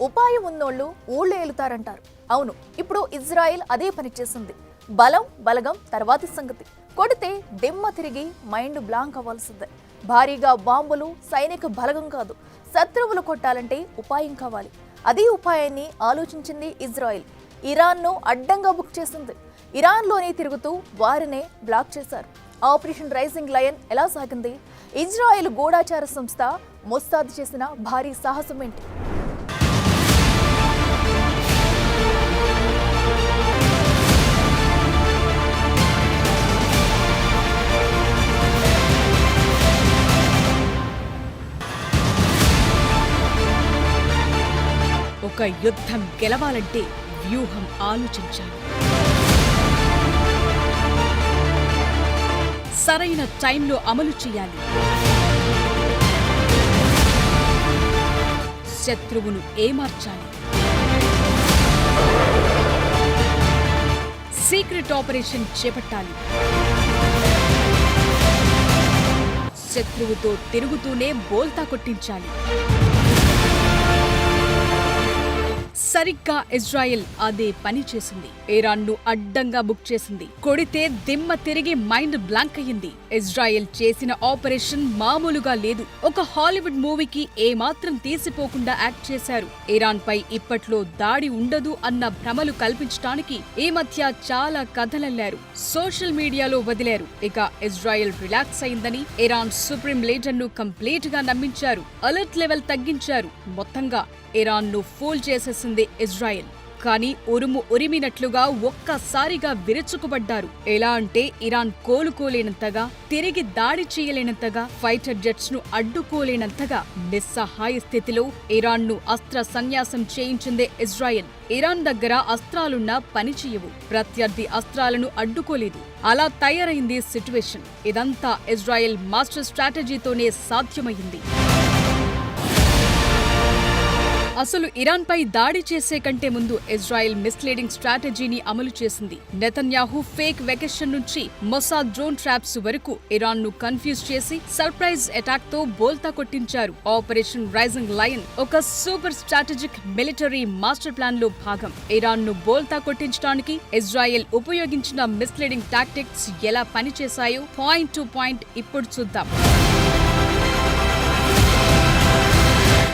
ఉపాయం ఉన్నోళ్ళు ఊళ్ళో ఏలుతారంటారు. అవును, ఇప్పుడు ఇజ్రాయెల్ అదే పని చేసింది. బలం బలగం తర్వాతి సంగతి. కొడితే దిమ్మ తిరిగి మైండ్ బ్లాంక్ అవ్వాల్సిందే. భారీగా బాంబులు సైనిక బలగం కాదు, శత్రువులు కొట్టాలంటే ఉపాయం కావాలి. అదే ఉపాయాన్ని ఆలోచించింది ఇజ్రాయెల్. ఇరాన్ను అడ్డంగా బుక్ చేసింది. ఇరాన్లోనే తిరుగుతూ వారినే బ్లాక్ చేశారు. ఆపరేషన్ రైజింగ్ లయన్ ఎలా సాగింది? ఇజ్రాయెల్ గూఢాచార సంస్థ మొస్సాద్ చేసిన భారీ సాహసం ఏంటి? ఒక యుద్ధం గెలవాలంటే వ్యూహం ఆలోచించాలి. సరైన టైంలో అమలు చేయాలి. శత్రువును ఏమార్చాలి. సీక్రెట్ ఆపరేషన్ చేపట్టాలి. శత్రువుతో తిరుగుతూనే బోల్తా కొట్టించాలి. సరిగ్గా ఇజ్రాయెల్ అదే పని చేసింది. ఇరాన్ను అడ్డంగా బుక్ చేసింది. కొడితే దిమ్మ తిరిగి మైండ్ బ్లాంక్ అయ్యింది. ఇజ్రాయెల్ చేసిన ఆపరేషన్ మామూలుగా లేదు. ఒక హాలీవుడ్ మూవీకి ఏమాత్రం తీసిపోకుండా యాక్ట్ చేశారు. ఇరాన్ పై ఇప్పట్లో దాడి ఉండదు అన్న భ్రమలు కల్పించడానికి ఈ మధ్య చాలా కథలల్లారు. సోషల్ మీడియాలో వదిలారు. ఇక ఇజ్రాయెల్ రిలాక్స్ అయిందని ఇరాన్ సుప్రీం లీడర్ను కంప్లీట్ గా నమ్మించారు. అలర్ట్ లెవెల్ తగ్గించారు. మొత్తంగా ఇరాన్ను ఫూల్ చేసేసింది ఇజ్రాయెల్. కానీ ఉరిమినట్లుగా ఒక్కసారిగా విరుచుకుపడ్డారు. ఎలా అంటే ఇరాన్ కోలుకోలేనంతగా, తిరిగి దాడి చేయలేనంతగా, ఫైటర్ జెట్స్ ను అడ్డుకోలేనంతగా నిస్సహాయ స్థితిలో ఇరాన్ను అస్త్ర సన్యాసం చేయించిందే ఇజ్రాయెల్. ఇరాన్ దగ్గర అస్త్రాలున్నా పనిచేయవు. ప్రత్యర్థి అస్త్రాలను అడ్డుకోలేదు. అలా తయారైంది సిట్యువేషన్. ఇదంతా ఇజ్రాయెల్ మాస్టర్ స్ట్రాటజీతోనే సాధ్యమైంది. అసలు ఇరాన్పై దాడి చేసే కంటే ముందు ఇజ్రాయెల్ మిస్లీడింగ్ స్ట్రాటజీని అమలు చేసింది. నెతన్యాహు ఫేక్ వెకేషన్ నుంచి మొసాద్ డ్రోన్ ట్రాప్స్ వరకు ఇరాన్ను కన్ఫ్యూజ్ చేసి సర్ప్రైజ్ అటాక్ తో బోల్తా కొట్టించారు. ఆపరేషన్ రైజింగ్ లయన్ ఒక super strategic military master plan లో భాగం. ఇరాన్ను బోల్తా కొట్టించడానికి ఇజ్రాయెల్ ఉపయోగించిన మిస్లీడింగ్ టాక్టిక్స్ ఎలా పనిచేశాయో పాయింట్ టు పాయింట్ ఇప్పుడు చూద్దాం.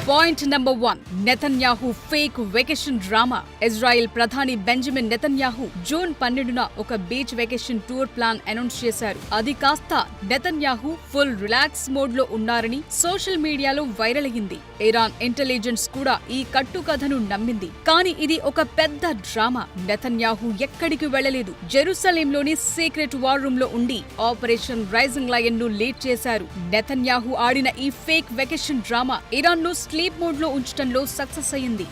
Point number 1, Netanyahu fake vacation drama. Israel ప్రధాని బెంజమిన్ నెతన్యాహు జూన్ 12న ఒక beach vacation tour plan announce చేశారు. అది కాస్త నెతన్యాహు ఫుల్ రిలాక్స్ మోడ్ లో ఉన్నారని సోషల్ మీడియాలో వైరల్ అయ్యింది. ఇరాన్ ఇంటెలిజెన్స్ కూడా ఈ కట్టుకథను నమ్మింది. కానీ ఇది ఒక పెద్ద డ్రామా. నెతన్యాహు ఎక్కడికి వెళ్లలేదు. జెరూసలేంలోని సీక్రెట్ వార్ రూమ్ లో ఉండి ఆపరేషన్ రైజింగ్ లయన్ ను లీడ్ చేశారు. నెతన్యాహు ఆడిన ఈ ఫేక్ వెకేషన్ డ్రామా ఇరాన్ ను స్లీప్ మోడ్ లో ఉంచడంలో సక్సెస్ అయ్యింది.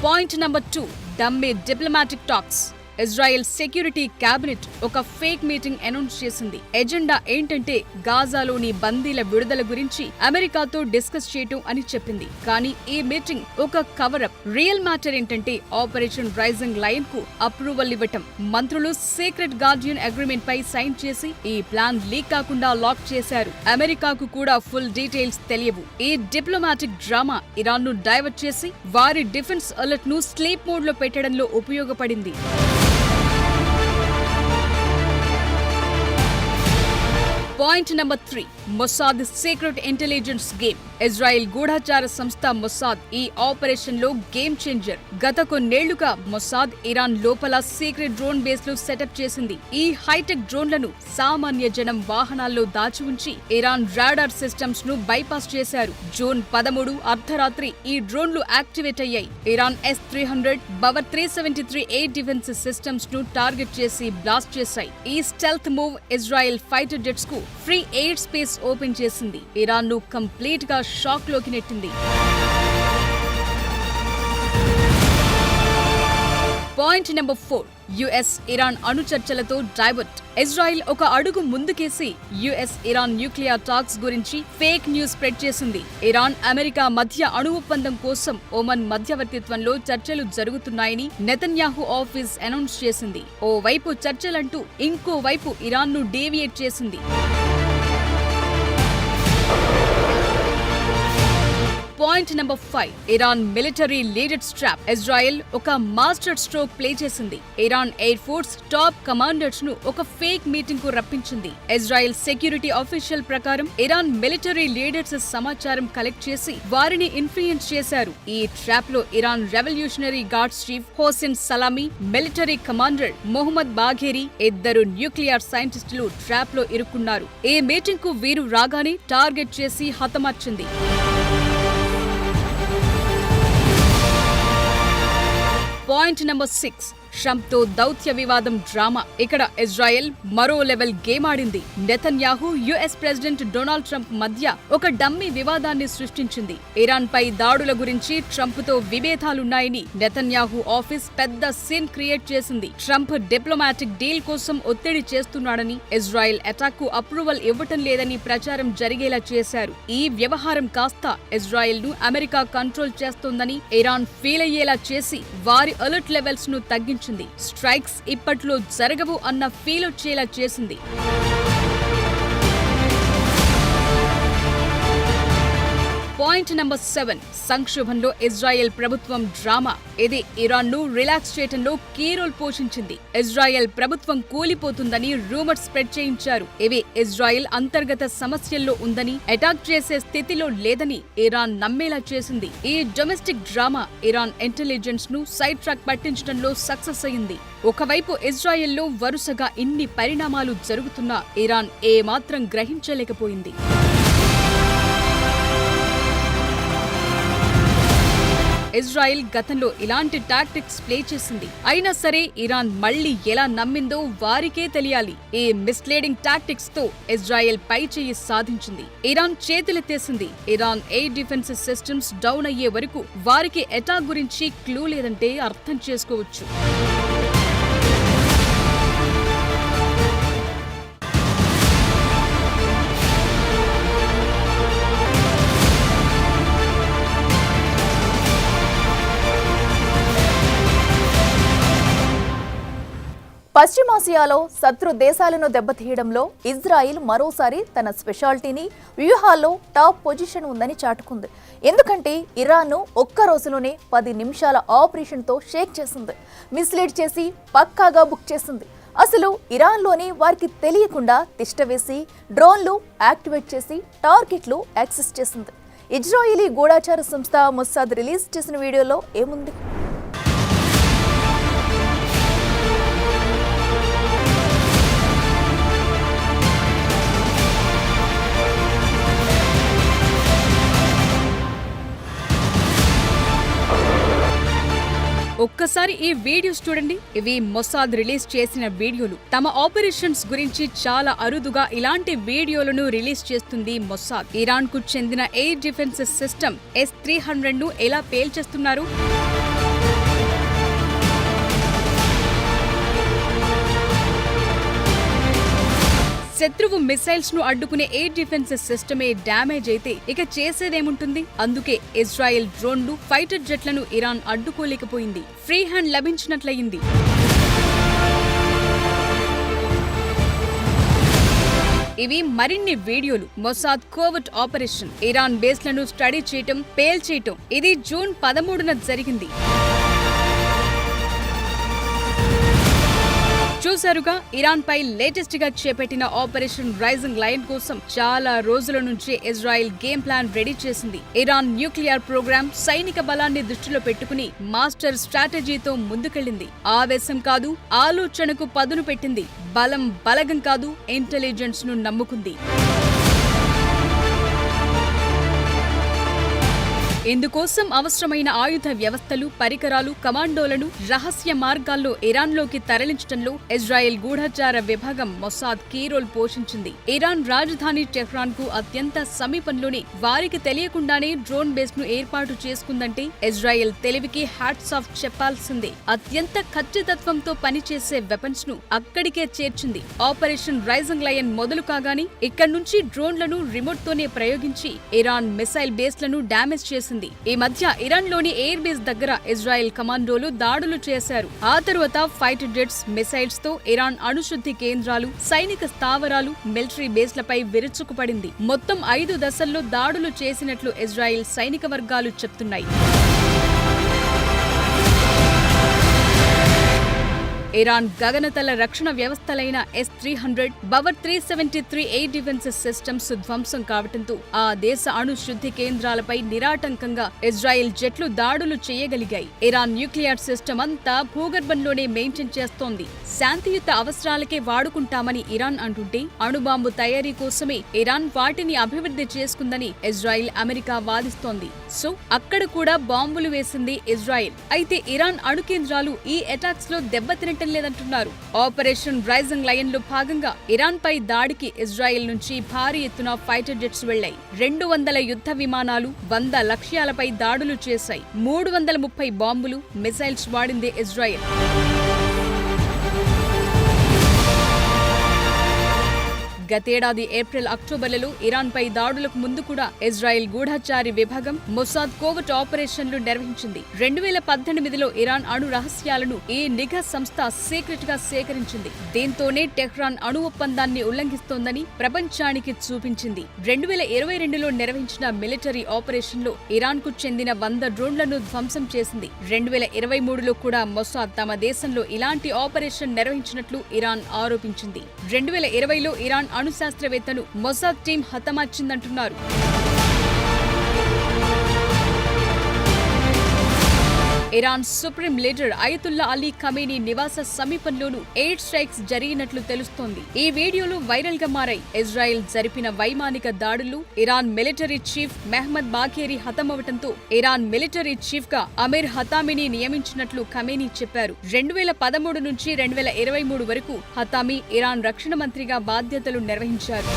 Point number 2, dummy diplomatic talks. Israel security cabinet ఒక ఫేక్ మీటింగ్ అనౌన్స్ చేసింది. ఎజెండా ఏంటంటే గాజాలోని బందీల విడుదల గురించి అమెరికాతో డిస్కస్ చేయటం అని చెప్పింది. కానీ ఈ మీటింగ్ ఒక కవరప్. రియల్ మ్యాటర్ ఏంటంటే ఆపరేషన్ రైజింగ్ లయన్ కు అప్రూవల్ ఇవ్వటం. మంత్రులు సీక్రెట్ గార్డియన్ అగ్రిమెంట్ పై సైన్ చేసి ఈ ప్లాన్ లీక్ కాకుండా లాక్ చేశారు. అమెరికాకు కూడా ఫుల్ డీటెయిల్స్ తెలియవు. ఈ డిప్లొమాటిక్ డ్రామా ఇరాన్ ను డైవర్ట్ చేసి వారి డిఫెన్స్ అలర్ట్ ను స్లీప్ మోడ్ లో పెట్టడంలో ఉపయోగపడింది. Point number 3, Mossad secret intelligence game. Israel గూఢాచార సంస్థ మొసాద్ ఈ ఆపరేషన్ లో గేమ్ చేంజర్. గత కొన్నేళ్లుగా మొసాద్ ఇరాన్ లోపల సీక్రెట్ డ్రోన్ బేస్ లు సెటప్ చేసింది. ఈ హైటెక్ డ్రోన్లను సామాన్య జనం వాహనాల్లో దాచి ఉంచి ఇరాన్ రాడార్ సిస్టమ్స్ ను బైపాస్ చేశారు. జూన్ 13 అర్ధరాత్రి ఈ డ్రోన్లు యాక్టివేట్ అయ్యాయి. Iran S-300, బవర్ 373 air defence systems ను టార్గెట్ చేసి బ్లాస్ట్ చేశాయి. ఈ stealth move Israel fighter jets కు ఫ్రీ ఎయిర్ స్పేస్ ఓపెన్ చేసింది. ఇరాన్ ను కంప్లీట్ గా షాక్ లోకి నెట్టింది. పాయింట్ నెంబర్ 4, యుఎస్ ఇరాన్ అణు చర్చలతో డైవర్ట్. ఇజ్రాయెల్ ఒక అడుగు ముందుకేసి యుఎస్ ఇరాన్ న్యూక్లియర్ టాక్స్ గురించి ఫేక్ న్యూస్ స్ప్రెడ్ చేసింది. ఇరాన్ అమెరికా మధ్య అణు ఒప్పందం కోసం ఒమన్ మధ్యవర్తిత్వంలో చర్చలు జరుగుతున్నాయని నెతన్యాహు ఆఫీస్ అనౌన్స్ చేసింది. ఓ వైపు చర్చలంటూ ఇంకో వైపు ఇరాన్ ను డేవియేట్ చేసింది. Point number 5, Iran military leader trap. Israel ఒక మాస్టర్ స్ట్రోక్ ప్లే చేసింది. Iran air force top commanders ను ఒక ఫేక్ మీటింగ్ కు రప్పించింది. ఇజ్రాయెల్ సెక్యూరిటీ ఆఫీషియల్ ప్రకారం ఇరాన్ మిలిటరీ లీడర్స్ సమాచారం కలెక్ట్ చేసి వారిని ఇన్ఫ్లుయెన్స్ చేశారు. ఈ ట్రాప్ లో Iran revolutionary guards chief Hossein Salami, military commander Mohammad Bagheri, ఇద్దరు న్యూక్లియర్ సైంటిస్టులు ట్రాప్ లో ఇరుక్కున్నారు. ఈ మీటింగ్ కు వీరు రాగానే టార్గెట్ చేసి హతమార్చింది. పాయింట్ నెంబర్ 6, ట్రంప్ తో దౌత్య వివాదం డ్రామా. ఇక్కడ ఇజ్రాయెల్ మరో లెవెల్ గేమ్ ఆడింది. Netanyahu, US president Donald Trump మధ్య ఒక డమ్మీ వివాదాన్ని సృష్టించింది. ఇరాన్ పై దాడుల గురించి ట్రంప్ తో విభేదాలున్నాయని నెతన్యాహు ఆఫీస్ పెద్ద సీన్ క్రియేట్ చేసింది. ట్రంప్ డిప్లొమాటిక్ డీల్ కోసం ఒత్తిడి చేస్తున్నాడని, ఇజ్రాయెల్ అటాక్ కు అప్రూవల్ ఇవ్వటం లేదని ప్రచారం జరిగేలా చేశారు. ఈ వ్యవహారం కాస్త ఇజ్రాయెల్ ను అమెరికా కంట్రోల్ చేస్తోందని ఇరాన్ ఫీల్ అయ్యేలా చేసి వారి అలర్ట్ లెవెల్స్ ను తగ్గించింది. స్ట్రైక్స్ ఇప్పట్లో జరగవు అన్న ఫీల్ వచ్చేలా చేసింది. పాయింట్ నెంబర్ 7, సంక్షోభంలో ఇజ్రాయెల్ ప్రభుత్వం డ్రామా. ఇది ఇరాన్ ను రిలాక్స్ చేయడంలో కీ రోల్ పోషించింది. ఇజ్రాయెల్ ప్రభుత్వం కూలిపోతుందని రూమర్స్ స్ప్రెడ్ చేయించారు. ఇవి ఇజ్రాయెల్ అంతర్గత సమస్యల్లో ఉందని, అటాక్ చేసే స్థితిలో లేదని ఇరాన్ నమ్మేలా చేసింది. ఈ డొమెస్టిక్ డ్రామా ఇరాన్ ఇంటెలిజెన్స్ ను సైడ్ ట్రాక్ పట్టించడంలో సక్సెస్ అయింది. ఒకవైపు ఇజ్రాయెల్లో వరుసగా ఇన్ని పరిణామాలు జరుగుతున్నా ఇరాన్ ఏమాత్రం గ్రహించలేకపోయింది. ఇజ్రాయెల్ గతంలో ఇలాంటి టాక్టిక్స్ ప్లే చేసింది. అయినా సరే ఇరాన్ మళ్లీ ఎలా నమ్మిందో వారికే తెలియాలి. ఈ మిస్లీడింగ్ టాక్టిక్స్ తో ఇజ్రాయెల్ పై చేయి సాధించింది. ఇరాన్ చేతులెత్తేసింది. Iran air defence systems down అయ్యే వరకు వారికి అటాక్ గురించి క్లూ లేదంటే అర్థం చేసుకోవచ్చు. పశ్చిమాసియాలో శత్రు దేశాలను దెబ్బతీయడంలో ఇజ్రాయిల్ మరోసారి తన స్పెషాలిటీని, వ్యూహాల్లో టాప్ పొజిషన్ ఉందని చాటుకుంది. ఎందుకంటే ఇరాన్ను ఒక్క రోజులోనే 10 నిమిషాల ఆపరేషన్తో షేక్ చేసింది. మిస్లీడ్ చేసి పక్కాగా బుక్ చేసింది. అసలు ఇరాన్లోని వారికి తెలియకుండా తిష్టవేసి డ్రోన్లు యాక్టివేట్ చేసి టార్గెట్లు యాక్సెస్ చేసింది. ఇజ్రాయిలీ గూఢాచార సంస్థ మొసాద్ రిలీజ్ చేసిన వీడియోలో ఏముంది? ఒక్కసారి ఈ వీడియోస్ చూడండి. ఇవి మొసాద్ రిలీజ్ చేసిన వీడియోలు. తమ ఆపరేషన్స్ గురించి చాలా అరుదుగా ఇలాంటి వీడియోలను రిలీజ్ చేస్తుంది మొసాద్. ఇరాన్ కు చెందిన ఎయిర్ డిఫెన్స్ సిస్టమ్ S-300 ను ఎలా పేల్చేస్తున్నారు? శత్రువు మిసైల్స్ ను అడ్డుకునే ఎయిర్ డిఫెన్స్ సిస్టమే డ్యామేజ్ అయితే ఇక చేసేదేముంటుంది? అందుకే ఇజ్రాయెల్ డ్రోన్లు, ఫైటర్ జెట్లను ఇరాన్ అడ్డుకోలేకపోయింది. ఫ్రీ హ్యాండ్ లభించినట్లయింది. ఇవి మరిన్ని వీడియోలు. మొసాద్ కోవర్ట్ ఆపరేషన్, ఇరాన్ బేస్లను స్టడీ చేయటం, పేల్చేయటం. ఇది జూన్ 13న జరిగింది. చూసారుగా, ఇరాన్ పై లేటెస్ట్ గా చేపట్టిన ఆపరేషన్ రైజింగ్ లయన్ కోసం చాలా రోజుల నుంచే ఇజ్రాయెల్ గేమ్ ప్లాన్ రెడీ చేసింది. ఇరాన్ న్యూక్లియర్ ప్రోగ్రామ్, సైనిక బలాన్ని దృష్టిలో పెట్టుకుని మాస్టర్ స్ట్రాటజీతో ముందుకెళ్లింది. ఆవేశం కాదు, ఆలోచనకు పదును పెట్టింది. బలం బలగం కాదు, ఇంటెలిజెన్స్ ను నమ్ముకుంది. ఇందుకోసం అవసరమైన ఆయుధ వ్యవస్థలు, పరికరాలు, కమాండోలను రహస్య మార్గాల్లో ఇరాన్లోకి తరలించడంలో ఇజ్రాయెల్ గూఢచార విభాగం మొసాద్ కీ రోల్ పోషించింది. ఇరాన్ రాజధాని టెహ్రాన్ కు అత్యంత సమీపంలోనే వారికి తెలియకుండానే డ్రోన్ బేస్ ను ఏర్పాటు చేసుకుందంటే ఇజ్రాయెల్ తెలివికి హ్యాట్స్ ఆఫ్ చెప్పాల్సిందే. అత్యంత ఖచ్చితత్వంతో పనిచేసే వెపన్స్ ను అక్కడికే చేర్చింది. ఆపరేషన్ రైజింగ్ లయన్ మొదలు కాగానే ఇక్కడి నుంచి డ్రోన్లను రిమోట్ తోనే ప్రయోగించి ఇరాన్ మిసైల్ బేస్లను డ్యామేజ్ చేసింది. చేసింది. ఈ మధ్య ఇరాన్లోని ఎయిర్ బేస్ దగ్గర ఇజ్రాయెల్ కమాండోలు దాడులు చేశారు. ఆ తరువాత ఫైటర్ జెట్స్, మిసైల్స్ తో ఇరాన్ అణుశుద్ధి కేంద్రాలు, సైనిక స్థావరాలు, మిలిటరీ బేస్లపై విరుచుకుపడింది. మొత్తం 5 దశల్లో దాడులు చేసినట్లు ఇజ్రాయెల్ సైనిక వర్గాలు చెప్తున్నాయి. ఇరాన్ గగనతల రక్షణ వ్యవస్థలైన S-300, బవర్ 373 ఎయిర్ డిఫెన్స్ సిస్టమ్స్ ధ్వంసం కావడంతో ఆ దేశ అణు శుద్ధి కేంద్రాలపై నిరాటంకంగా ఇజ్రాయెల్ జెట్లు దాడులు చేయగలిగాయి. ఇరాన్ న్యూక్లియర్ సిస్టమ్ అంతా భూగర్భంలోనే మెయింటైన్ చేస్తోంది. శాంతియుత అవసరాలకే వాడుకుంటామని ఇరాన్ అంటుంటే, అణుబాంబు తయారీ కోసమే ఇరాన్ వాటిని అభివృద్ధి చేసుకుందని ఇజ్రాయెల్, అమెరికా వాదిస్తోంది. సో అక్కడ కూడా బాంబులు వేసింది ఇజ్రాయెల్. అయితే ఇరాన్ అణు కేంద్రాలు ఈ అటాక్స్ లో దెబ్బతిన లేదంటున్నారు. ఆపరేషన్ రైజింగ్ లయన్ లో భాగంగా ఇరాన్ పై దాడికి ఇజ్రాయెల్ నుంచి భారీ ఎత్తున ఫైటర్ జెట్స్ వెళ్లాయి. 200 యుద్ధ విమానాలు 100 లక్ష్యాలపై దాడులు చేశాయి. 330 బాంబులు, మిసైల్స్ వాడింది ఇజ్రాయెల్. గతేడాది ఏప్రిల్, అక్టోబర్లలో ఇరాన్ పై దాడులకు ముందు కూడా ఇజ్రాయెల్ గూఢచారి విభాగం మొసాద్ కోవర్ట్ ఆపరేషన్లు నిర్వహించింది. 2018లో ఇరాన్ అణు రహస్యాలను ఈ నిఘా సంస్థ సీక్రెట్ గా సేకరించింది. దీంతోనే టెహ్రాన్ అణు ఒప్పందాన్ని ఉల్లంఘిస్తోందని ప్రపంచానికి చూపించింది. 2022లో నిర్వహించిన మిలిటరీ ఆపరేషన్లో ఇరాన్ కు చెందిన 100 డ్రోన్లను ధ్వంసం చేసింది. 2023లో కూడా మొసాద్ తమ దేశంలో ఇలాంటి ఆపరేషన్ నిర్వహించినట్లు ఇరాన్ ఆరోపించింది. 2020లో ఇరాన్ అణు శాస్త్రవేత్తను మొసాద్ టీం హతమార్చిందంటున్నారు. Iran supreme leader Ayatollah Ali Khamenei నివాస సమీపంలోనూ ఎయిర్ స్ట్రైక్స్ జరిగినట్లు తెలుస్తోంది. ఈ వీడియోలు వైరల్ గా మారాయి. ఇజ్రాయెల్ జరిపిన వైమానిక దాడులు Iran military chief Mohammad Bagheri హతమవటంతో ఇరాన్ మిలిటరీ చీఫ్ గా అమీర్ హతామీని నియమించినట్లు ఖమేనీ చెప్పారు. 2013 నుంచి 2023 వరకు హతామీ ఇరాన్ రక్షణ మంత్రిగా బాధ్యతలు నిర్వహించారు.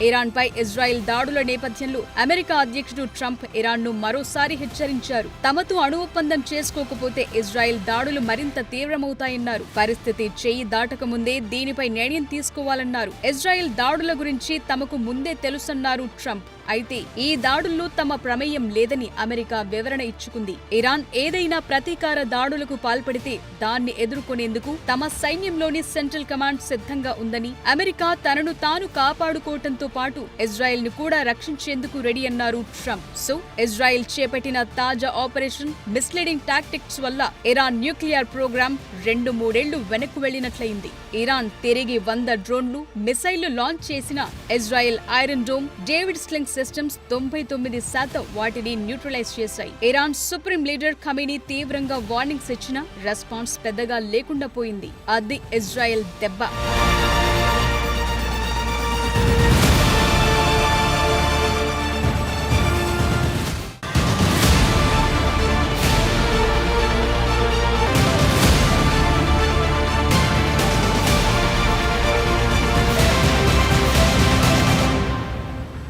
ఇరాన్ పై ఇజ్రాయెల్ దాడుల నేపథ్యంలో అమెరికా అధ్యక్షుడు ట్రంప్ ఇరాన్ను మరోసారి హెచ్చరించారు. తమతో అణు ఒప్పందం చేసుకోకపోతే ఇజ్రాయెల్ దాడులు మరింత తీవ్రమవుతాయన్నారు. పరిస్థితి చేయి దాటకముందే దీనిపై నిర్ణయం తీసుకోవాలన్నారు. ఇజ్రాయెల్ దాడుల గురించి తమకు ముందే తెలుసన్నారు ట్రంప్. అయితే ఈ దాడుల్లో తమ ప్రమేయం లేదని అమెరికా వివరణ ఇచ్చుకుంది. ఇరాన్ ఏదైనా ప్రతీకార దాడులకు పాల్పడితే దాన్ని ఎదుర్కొనేందుకు తమ సైన్యంలోని సెంట్రల్ కమాండ్ సిద్ధంగా ఉందని, అమెరికా తనను తాను కాపాడుకోవటంతో పాటు ఇజ్రాయెల్ ను కూడా రక్షించేందుకు రెడీ అన్నారు ట్రంప్. సో ఇజ్రాయెల్ చేపట్టిన తాజా ఆపరేషన్ మిస్లీడింగ్ టాక్టిక్స్ వల్ల ఇరాన్ న్యూక్లియర్ ప్రోగ్రామ్ 2-3 ఏళ్లు వెనక్కు వెళ్లినట్లయింది. ఇరాన్ తిరిగి 100 డ్రోన్లు, మిసైళ్లు లాంచ్ చేసిన Israel iron dome, David sling systems 99% వాటిని న్యూట్రలైజ్ చేశాయి. ఇరాన్ సుప్రీం లీడర్ ఖమేనీ తీవ్రంగా వార్నింగ్స్ ఇచ్చినా రెస్పాన్స్ పెద్దగా లేకుండా పోయింది. అది ఇజ్రాయెల్ దెబ్బ.